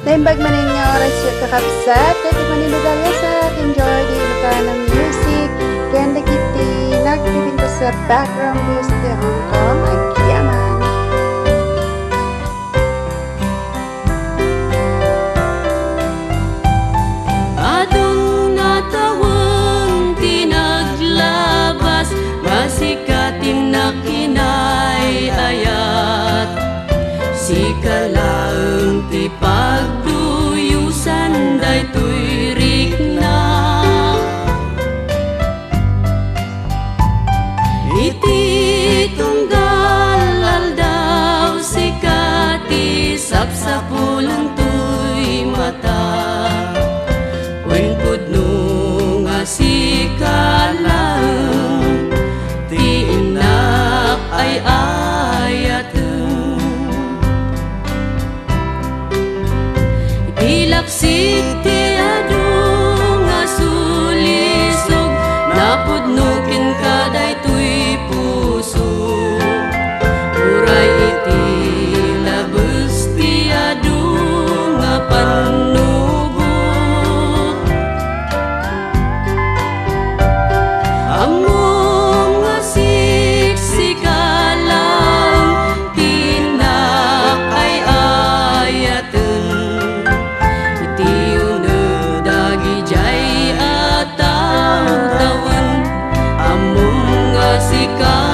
Naimbag man ninyo oras yung kakapsat, at imaninadalya sa enjoy di ka ng music, kaya nakiti nagpipinto sa background music di Hong Kong, ang kiyaman. Adong natawang tinaglabas, masikating na kinayayat. Si kalaang ti pagduyusan daytoy rikna. Iti tunggal aldaw si kati sapsapulan to'y mata. Wen pudno nga si kalaang ti inak ay ayateng. Ilaksik ti adong nga sulisog, napudnukin ka daytoy puso. Uray iti labes ti adong nga panugot. Among nga siksikalang tinak ay ayaten. Si kalaeng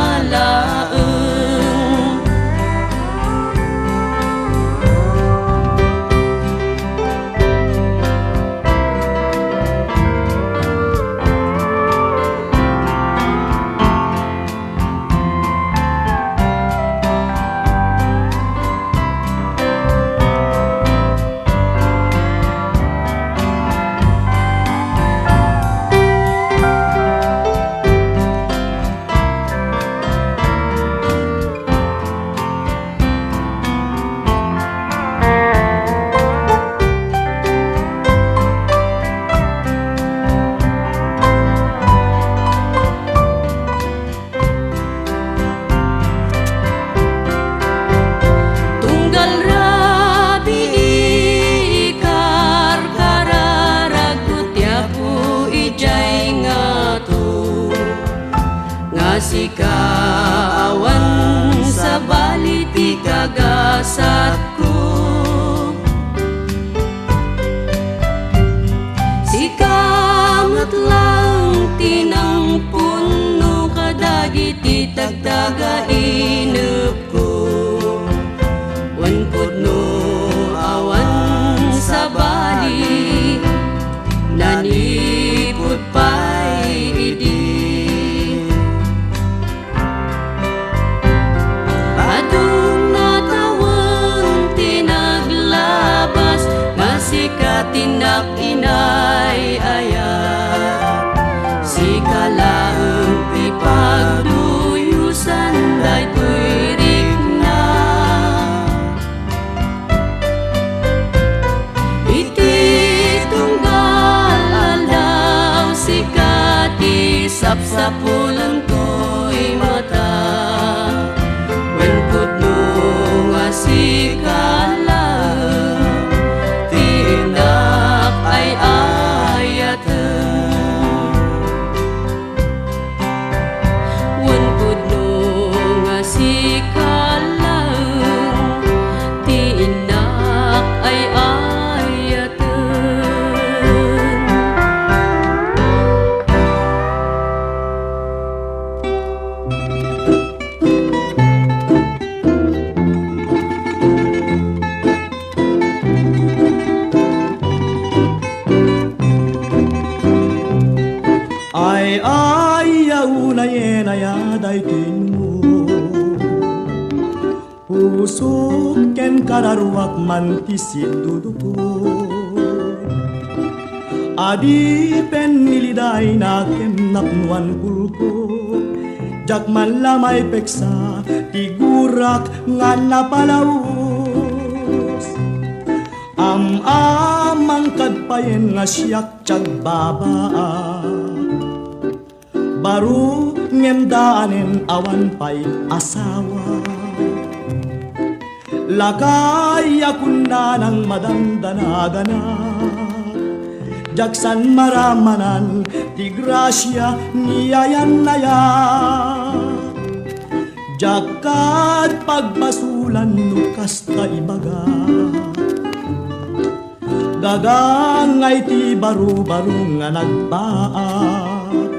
si kaawan sa baliti kagasat ko. Si kamat lang tinang puno kadagiti tagdaga inep ko. Wan pudno awan sa bali nanipud pa'y idi. Tinak inay ayat, si kalaang ipagduyusan daytoy rikna. Iti tunggal aldaw si kati sapsapulan to'y mata. Wen pudno nga si kalaang ay ayaten. Wan pudno nga si kalaang ti inak ay ayaten. Ay ayaw na yenaya daytin mo, pusok ken kararuak man tisid duduko. Adi pen niliday na ken napnuan kulko, jak man lamay peksa tigurak nga napalaos. Amang kadpayen nga siyak tiyag babaa, baru ngem daanen awan pa'y asawa. lakay akun na ng madandanaganap. Jaksan maramanan ti grasya niyayan naya. Jakat pagbasulan nukas ta ibaga. Gagangay ti baro-baro nga nagpaat.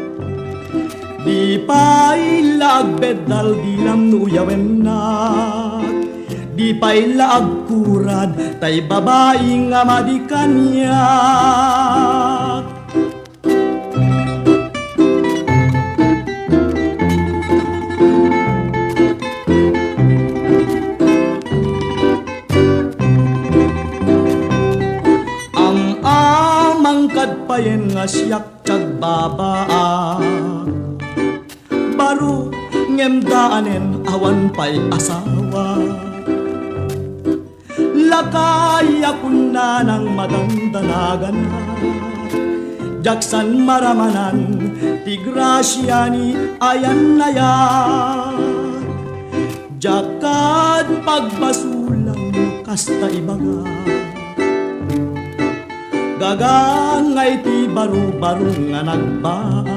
Di pa ilagbed dal dilam nuyawen na. Di pa ilagkurad tay babae nga madikanyak. Payen nga siyak tiyag babaa. Baro ngem daanen awan pa'y asawa. Lakay akun na ng madandanagan na. Jaksan maramanan ti grasya ni ayan na yan. Jakat pagbasulang kasta ibaga. Gagangay ti baro-baro nga nagbaat.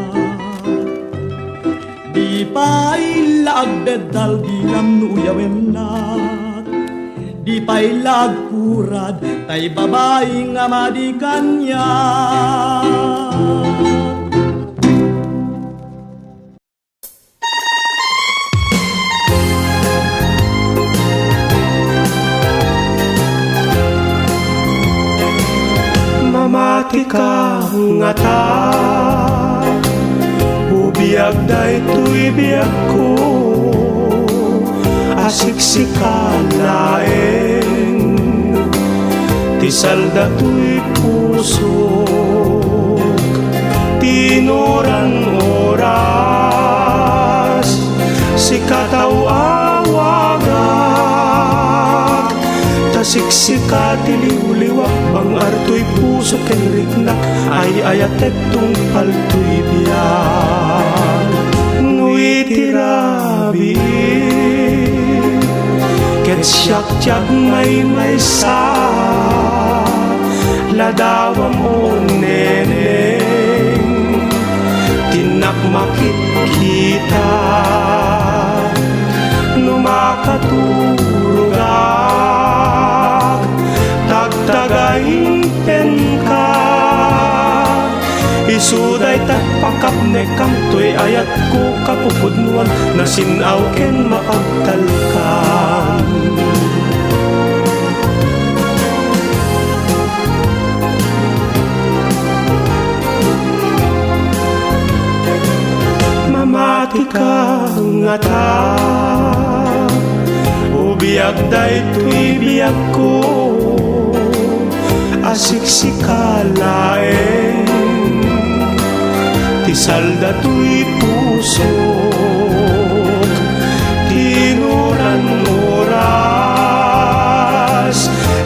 Di pa ilagded dal dilam nuyawen na. Di pa ilagkurad tay babae nga madikanya. Mamati ka nga ta, ubiyag da ito'y biyag ko, asiksika laeng, tisalda to'y pusok, tinuran oras, sikataw awagak, tasiksika tiliw-liwak, bang arto'y puso kenriknak, ay ayatek tungpal to'y biyag. Nui tirabi, ket siyak tiyag may sa, ladawam o neneng, tinak makikita, numakatulugak, tagtagayin pen ka, isuday takpakap ne kamtoy ayat ko kapupudnuan na sinaw ken mapagtalkan. Mamati ka nga ta, ubiyag da ito'y biyag ko, asiksika laeng, tisalda to'y pusok, tinuran oras,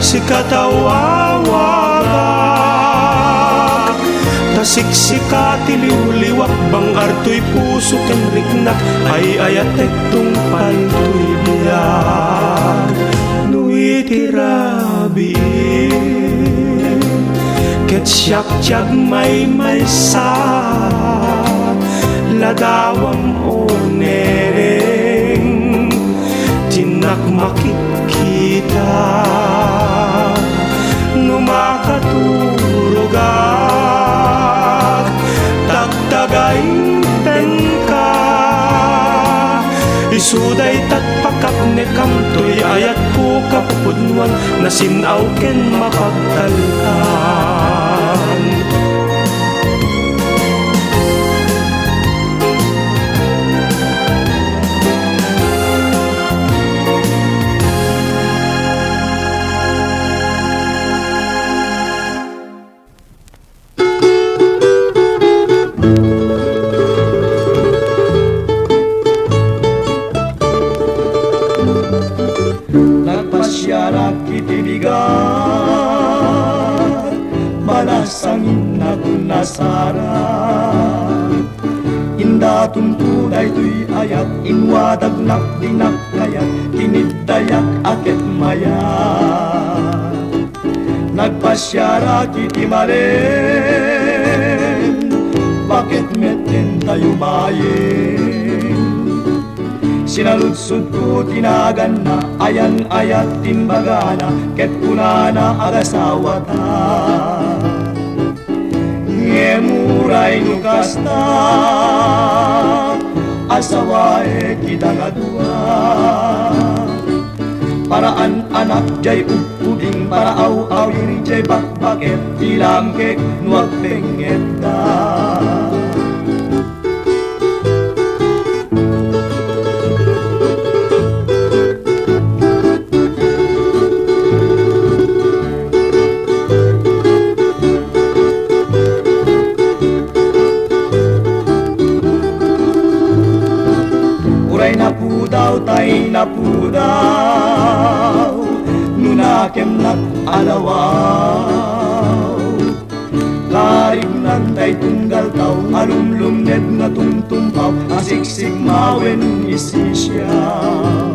sikatawawagak, tasiksika tiliw-liwak, bang arto'y puso kenriknak, ay ayatek tungpal to'y biyag. Nui tirabi, ket siyak tiyag may sa, ladawam o nereng, tinak makikita, numakatulugak, tagtagayin ka, isuday tatpakap ne kamtoy ayat ko kapupudnuan na sinaw ken mapagtalkan. Nagpasyarak itinigan, balasangin na kunasara. Inda tuntunay to'y ayat, inwadag nak dinak kayat, kiniddayak akit may maya nagpasyara kiti malen bakit metin tayo mayin sinaludsud ko tinagan na ayan ayat timbagana ket kunana agasawa ta ngemuray nukasta asawae kita nga dua paraan anak jay uging para awiri jay bakbaket ilang kek nuag pengeta tay na po daw nunakem nag-alawaw karig nantay tunggal tao alumlumned na tungtumpaw asiksik mawen isisyaw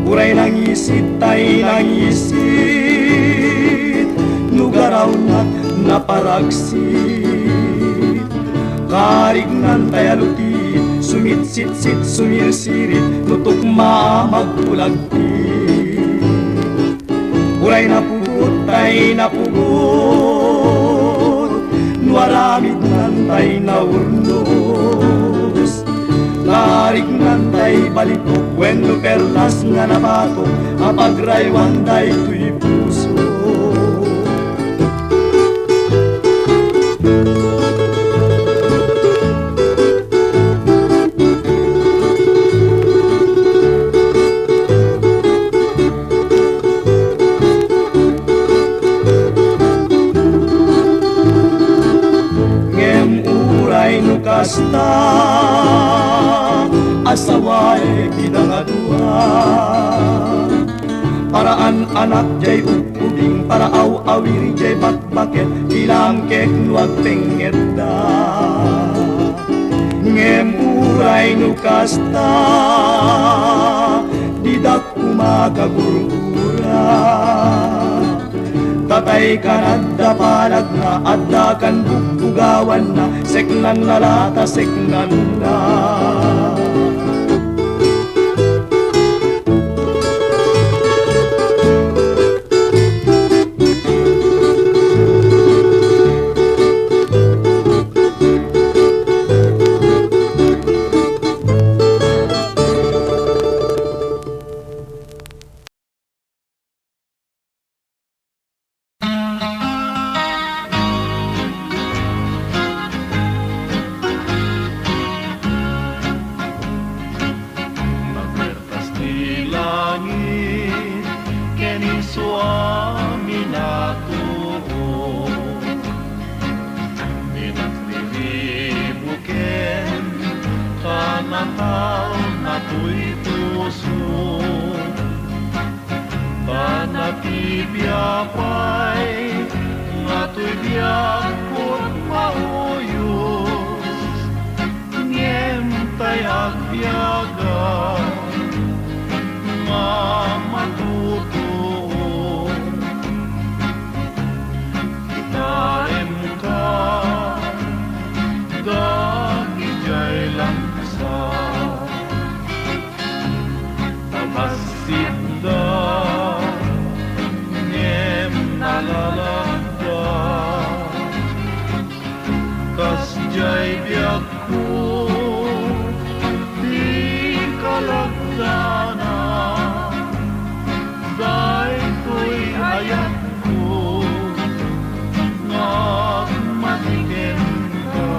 uray nang isit tay nang isit nugaraw na naparagsit karig nantay aluti sumit-sit-sit, sumir-sirit, tutok magpulagpit. Uray na pugot, tay na pugot, nuaramid nantay na urnos. Larik nantay balikok, wendo perlas nga nabatok, apagraywan day tuy puso. Kasta asawae kita nga dua paraan anak jay uging para awiri jay bakbaket ilang kek nuag pengeta ngem uray no kasta didak kumagagurura tatay kanadda palag na adda kan bugawan na seknan na lata seknan na suami natuo Minagdiribuken Kanataw nato'y puso Panatibiyapay Ngato'y biyakot mauyos Ngentay agbiyaga Matuto Taem ka Dagijay langsa Tabasinda Ngem nalalagda Kasjay biyak ko Di kalagdana Dahil ko'y ayat ko Ngagmatikin ka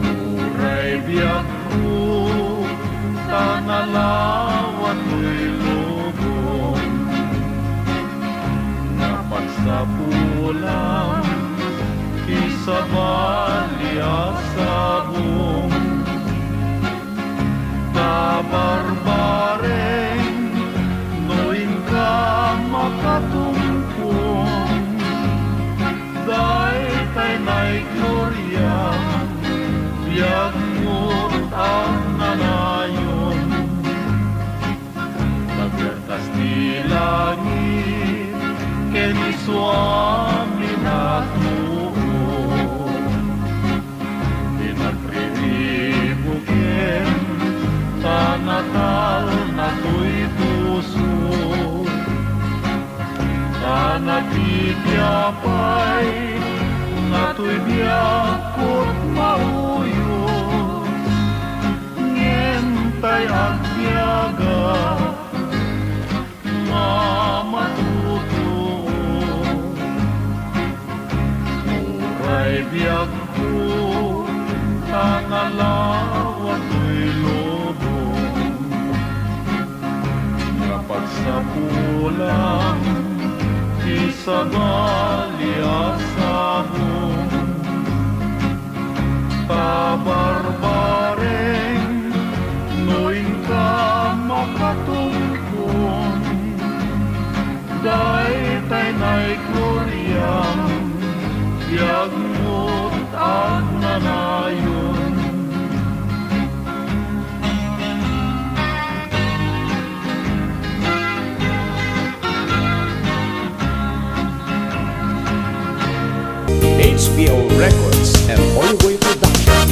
Uray biyak ko Tanalawan ko'y lubong Napagsapulang Isabali asabong Kabarbareng Noin ka makatungkong Dahil kay na'y gloria Biyag mo ang nanayon langit kini Swami natuo dinagribukin tanatal nato'y puso tanapipyapay nato'y biyakot mauyos ngentay agyaga nga matutuo muray biyag ko tangalawat ko'y lobong dapat sa pulang isagali asabong kabarbareng noing ka makatungkong daytay na'y gloryang yagmot ang nanayon HBO Records and Oliboy Production.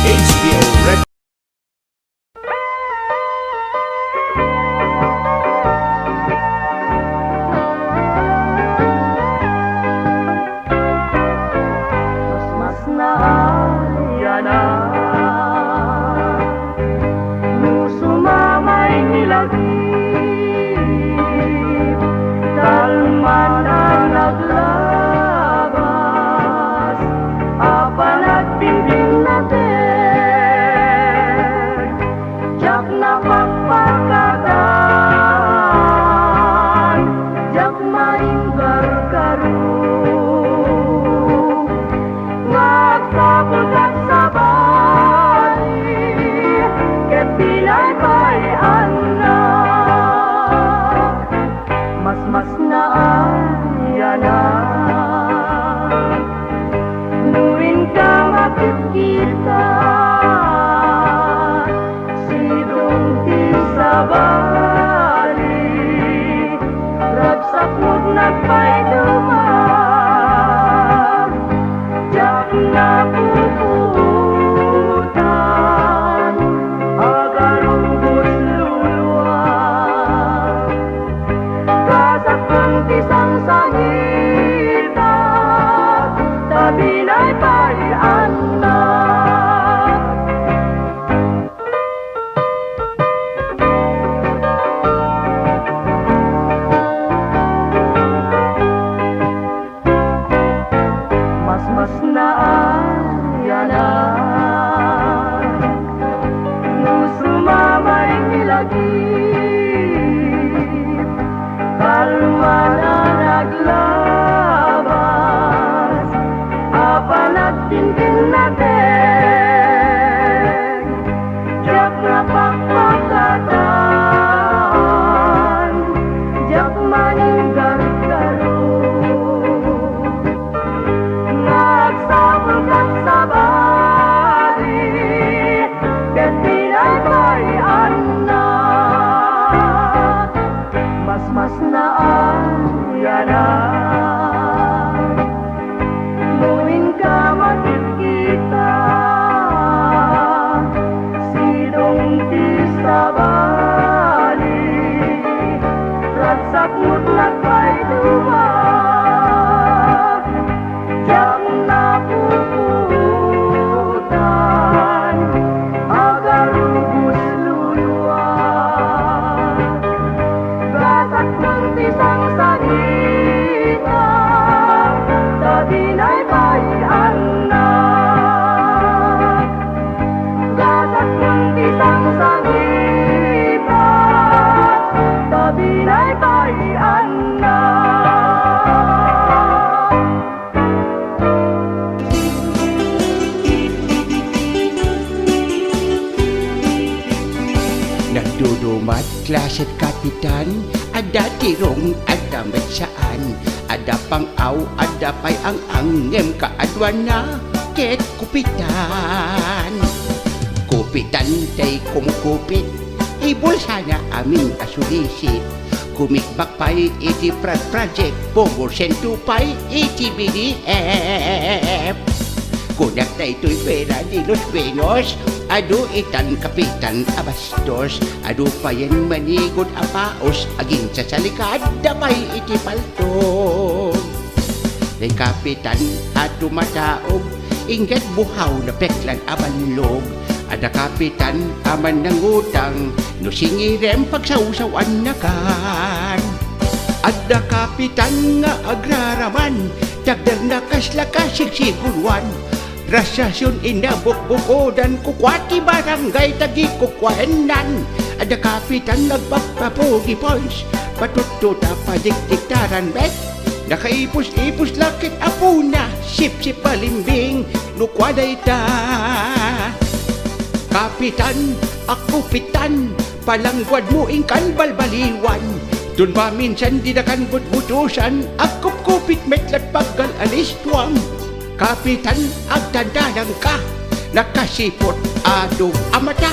HBO Records. mas naayana sumamay nilagip talman na naglabas apan at pimpin natin jak na pagpagatan jak maing gargaro nagtapos at sabay ket pilay kay anak mas naayana nuwin ka makikita sidong ti sabali ragsak mo't nagpayduma jak na puputan agarubos luluwag kasakang tisang sangita tabi na'y pag-anak mas naayana sumamay nilagip kalma na naglabas apan at tintin natin jak na pagpagatan jak maning gargaro nagsabog at sabali ket pinay kay anak mas naayana nuwin ka makikita sidong ti sabali ragsak mo't nagpayduma jak na puputan agarubos luluwag gasak ng tisang sanita tabi na'y pag-anak gasak ng tisang sanita tabi na'y pag-anak Nagdudumat, klaset kapitan, ada tirong at dambatsaan, ada pang aw, ada pay ang angem kaadwan na ket kupitan. Kupitan tay kumukupit, ibulsa na aming asulisit. Kumikbak pay iti project, pomorsen pay iti BDF. Kunak na ito'y pera di Los Buenos, adu itan kapitan abastos, adu pa yan manigod apaos, aging sa salikad, damay iti paltog. Day kapitan at tumataog, ingat buhaw na peklan abalog, ada kapitan aman ng utang, no singirem pagsausawan na kan. Ada kapitan nga agraraman, tagdar na kaslakasig sigurwan, rasasyon inabukbukodan kukwati barangay tagi kukwaenan. Ada kapitan nagpapapogi points, patututa padikdiktaran bet, nakaipos-ipos lakit apuna, sip-sip palimbing lukwaday ta. Kapitan, akupitan, palangwad mo ingkan balbaliwan, dun ba minsan di na kan butbutusan, akup-kupit metlat paggal alis tuwang. Kapitan, agdandalang ka, nakasipot ado amata,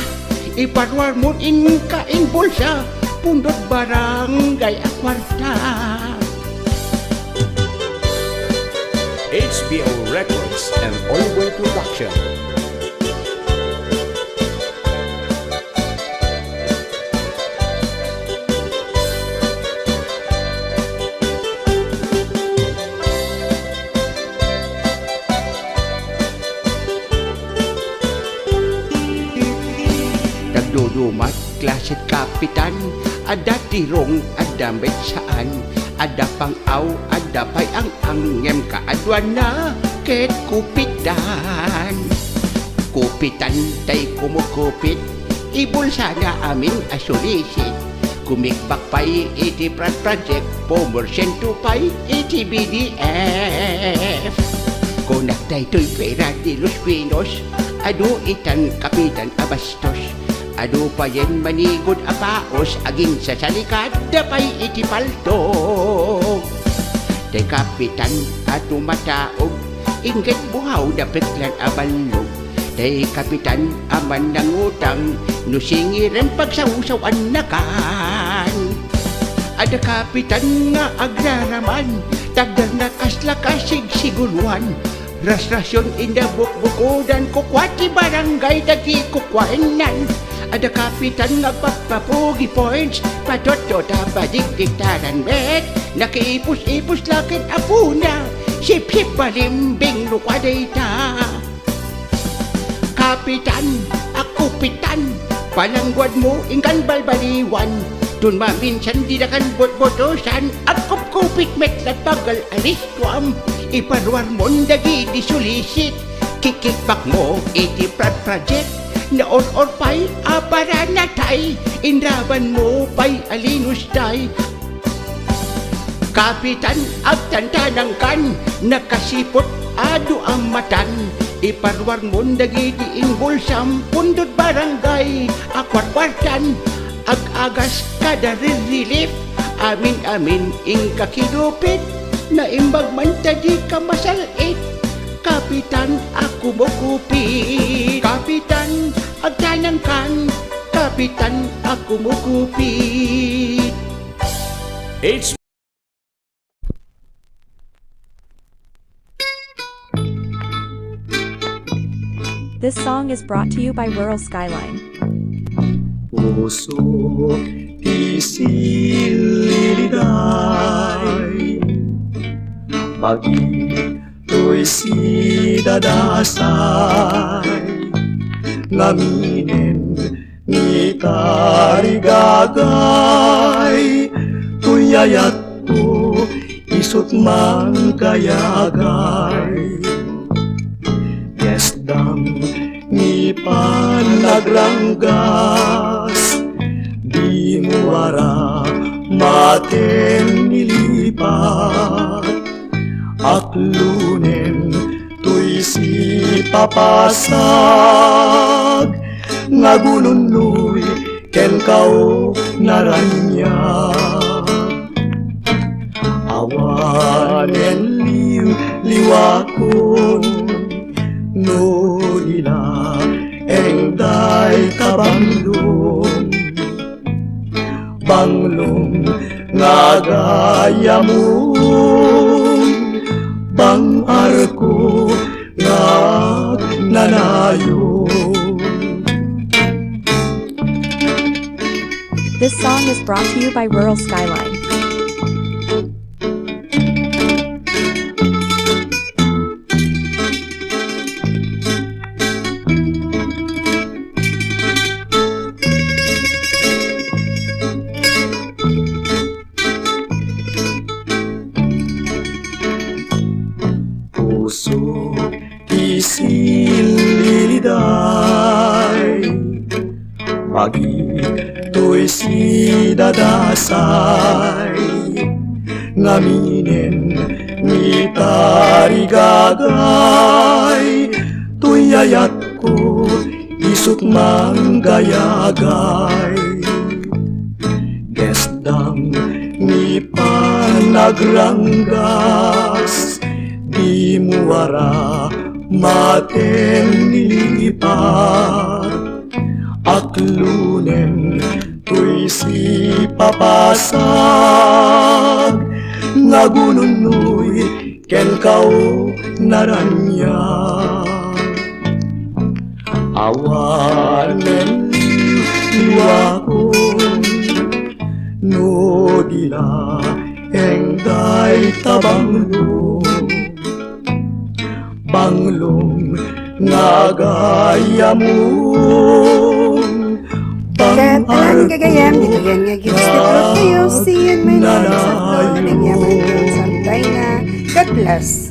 iparwar mo inka in bulsa, pundot barangay akwarta. HBO Records and Oliver Production. Nagdudumat klasit kapitan, ada tirong, ada metsaan, ada pang aw, ada pay ang angem kaadwan na ket kupitan. Kupitan tay kumukupit, ibulsa na aming asulisit. Kumikbak pay iti project, pomorsen pay iti BDF. Kunak tay to'y pera di Los Pinos, adu itan kapitan abastos, adu pa yan manigod apaos, aging sa salikad dapay iti paltog. Day kapitan at tumataog, ingat buhaw na peklan abalog. Day kapitan aman ng utang, no singiran pagsausawan na kan. Ada kapitan nga agraraman, tagdar na kaslakasig siguluan, rasrasyon inabukbukodan kukwati barangay dagi kukwaenan. Ada kapitan nagpapapogi points, patotota padikdiktaran bet, nakiipos-ipos lakit apuna, sip-sip balimbing lukwaday ta. Kapitan, akupitan, palangwad mo ingkan balbaliwan, dun maminsan di na kan botbotosan, akup-kupit metlat pagal alis tuam, iparwar mo dagi di sulisit, kikikbak mo iti project, naon or pay apara na tay, inraban mo pay alinus tay. Kapitan agtantanang kan, nakasipot adu amatan, iparwar mo dagi di inbulsam, pundot barangay akwarkwartan, ag-agas kada relief, amin-amin ingka kinupit, na imbag man tadi ka masalit. Kapitan, ako mo kupit. Kapitan, agtanang kan, kapitan, ako mo kupit. This song is brought to you by Rural Skyline. Puso isililiday, pag-ito'y si dadasay, ngaminin ni tarigagay, tuyayat ko isot man kayagay. Dam ni panagranggas, di mo ara maten nilipat, aklunen tuy si papasag, ngagulunloy ken kao naranya. Awan niwakon no nila engday kabanglong banglong nga gaya mo bang arko nga nanayo. This song is brought to you by Rural Skyline. Puso isililiday pagi to'y sidadasay ngaminen ni tarigagay to'y ayat ko isut manggayagay gesdang ni panagranggas di muara maten nilipat aklunen tuy si papasag ngagununoy ken kau naranya awanen liwakon no dila engday tabanglo banglong nga gaya mo Kaya talang gagayam, dito yan nga gives the truth to you. See you in my next upload. Nagyaman yun, santay na. God bless.